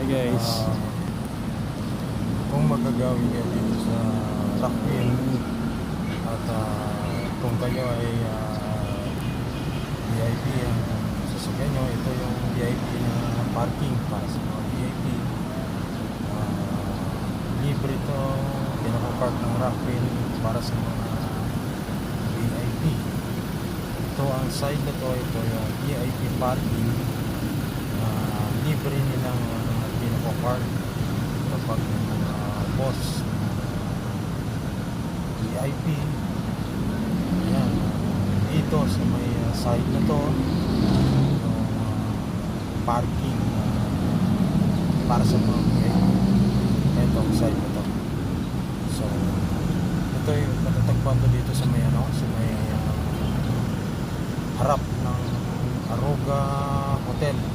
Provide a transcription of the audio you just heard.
guys. Kung magagawin kayo dito sa Rockville at kung kayo ay VIP ang sasakyan nyo, ito yung VIP na parking para sa mga VIP. Libre ito, pinapapark ng Rockville para sa mga VIP. Ito ang side na to, ito yung VIP parking. Libre nilang pinapapark kapag boss VIP. Yan, dito sa may side na to yung parking para sa mga VIP. Ito ang side na to. So ito yung matatagpuan to dito sa may sa may harap ng Aruga Hotel.